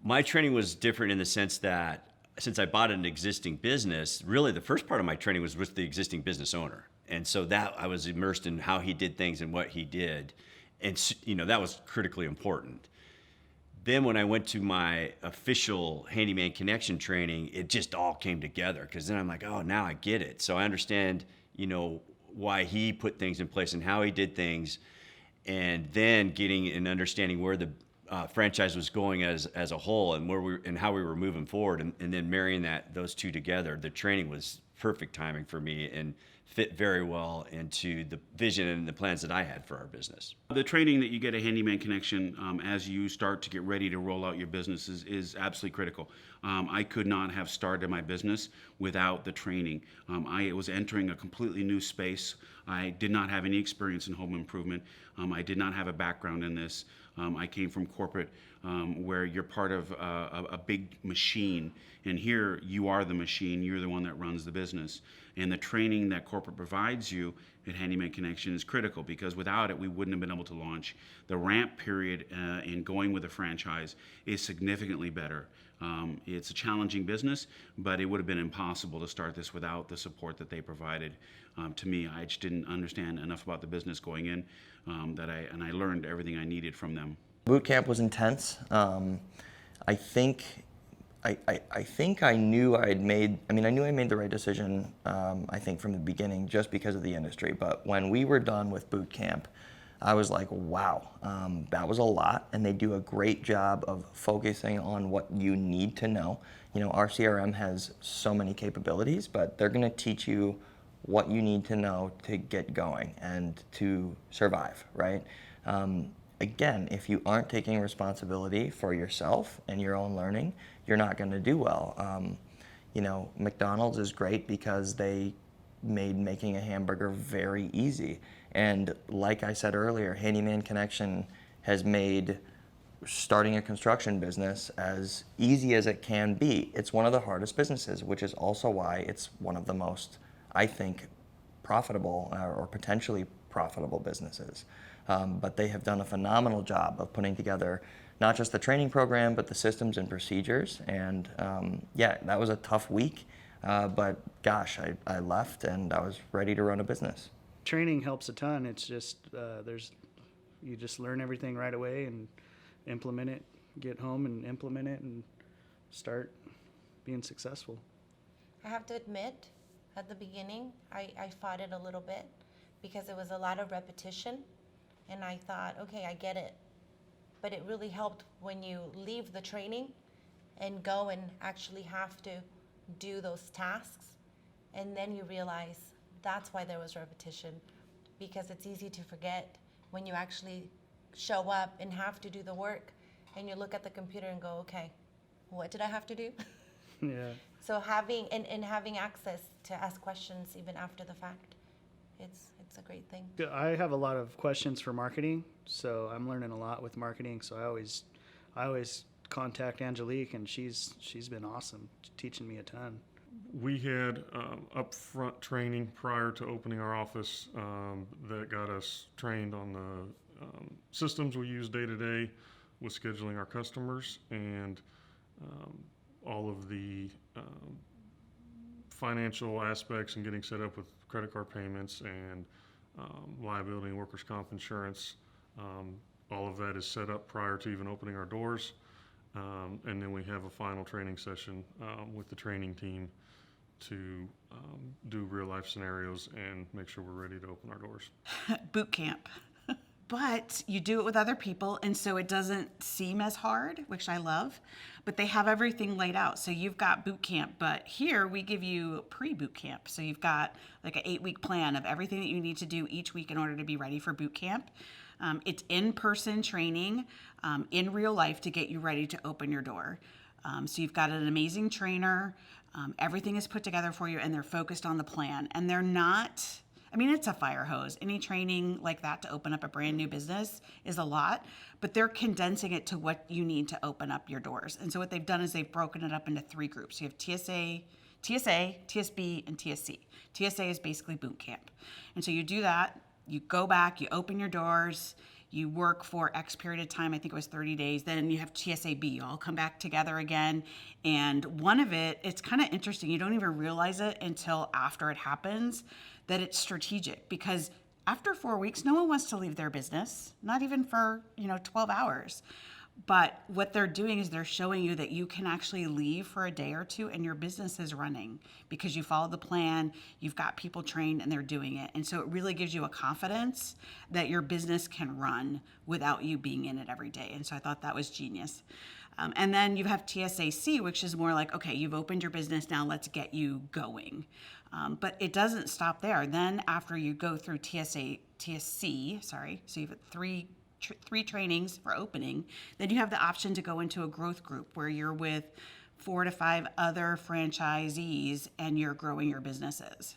My training was different in the sense that since I bought an existing business, really the first part of my training was with the existing business owner. And so that I was immersed in how he did things and what he did. And, that was critically important. Then when I went to my official Handyman Connection training, it just all came together because then I'm like, oh, now I get it. So I understand, why he put things in place and how he did things, and then getting and understanding where the franchise was going as a whole and and how we were moving forward, and then marrying those two together. The training was perfect timing for me and fit very well into the vision and the plans that I had for our business. The training that you get at Handyman Connection as you start to get ready to roll out your business is absolutely critical. I could not have started my business without the training. I was entering a completely new space. I did not have any experience in home improvement. I did not have a background in this. I came from corporate where you're part of a big machine, and here you are the machine, you're the one that runs the business. And the training that corporate provides you at Handyman Connection is critical, because without it we wouldn't have been able to launch. The ramp period in going with a franchise is significantly better. It's a challenging business, but it would have been impossible to start this without the support that they provided to me. I just didn't understand enough about the business going in that I learned everything I needed from them. Boot camp was intense. I think I knew I made the right decision, I think from the beginning, just because of the industry. But when we were done with boot camp, I was like, wow, that was a lot. And they do a great job of focusing on what you need to know. Our CRM has so many capabilities, but they're gonna teach you what you need to know to get going and to survive, right? Again, if you aren't taking responsibility for yourself and your own learning, you're not going to do well. McDonald's is great because they made making a hamburger very easy. And like I said earlier, Handyman Connection has made starting a construction business as easy as it can be. It's one of the hardest businesses, which is also why it's one of the most, I think, profitable or potentially profitable businesses. But they have done a phenomenal job of putting together not just the training program, but the systems and procedures. And that was a tough week, but gosh, I left and I was ready to run a business. Training helps a ton. It's just, you just learn everything right away and implement it, get home and implement it and start being successful. I have to admit, at the beginning, I fought it a little bit because it was a lot of repetition. And I thought, okay, I get it. But it really helped when you leave the training and go and actually have to do those tasks. And then you realize that's why there was repetition, because it's easy to forget when you actually show up and have to do the work and you look at the computer and go, okay, what did I have to do? Yeah. So having access to ask questions even after the fact, it's a great thing. I have a lot of questions for marketing, so I'm learning a lot with marketing. So I always contact Angelique, and she's been awesome, teaching me a ton. We had upfront training prior to opening our office that got us trained on the systems we use day to day with scheduling our customers, and all of the financial aspects and getting set up with credit card payments and liability and workers' comp insurance. All of that is set up prior to even opening our doors. And then we have a final training session with the training team to do real life scenarios and make sure we're ready to open our doors. Boot camp. But you do it with other people, and so it doesn't seem as hard, which I love. But they have everything laid out. So you've got boot camp, but here we give you pre-boot camp. So you've got like an 8-week plan of everything that you need to do each week in order to be ready for boot camp. It's in-person training in real life to get you ready to open your door. So you've got an amazing trainer. Everything is put together for you, and they're focused on the plan. And they're not... it's a fire hose. Any training like that to open up a brand new business is a lot, but they're condensing it to what you need to open up your doors. And so what they've done is they've broken it up into 3 groups. You have TSA, TSB, and TSC. TSA is basically boot camp. And so you do that, you go back, you open your doors, You work for X period of time, I think it was 30 days. Then you have TSAB, you all come back together again. And one of it's kind of interesting. You don't even realize it until after it happens that it's strategic, because after 4 weeks, no one wants to leave their business, not even for, 12 hours. But what they're doing is they're showing you that you can actually leave for a day or two and your business is running because you followed the plan, you've got people trained, and they're doing it. And so it really gives you a confidence that your business can run without you being in it every day. And so I thought that was genius. And then you have TSAC, which is more like, okay, you've opened your business, now let's get you going. But it doesn't stop there. Then after you go through TSC, so you have three trainings for opening, then you have the option to go into a growth group where you're with 4 to 5 other franchisees and you're growing your businesses.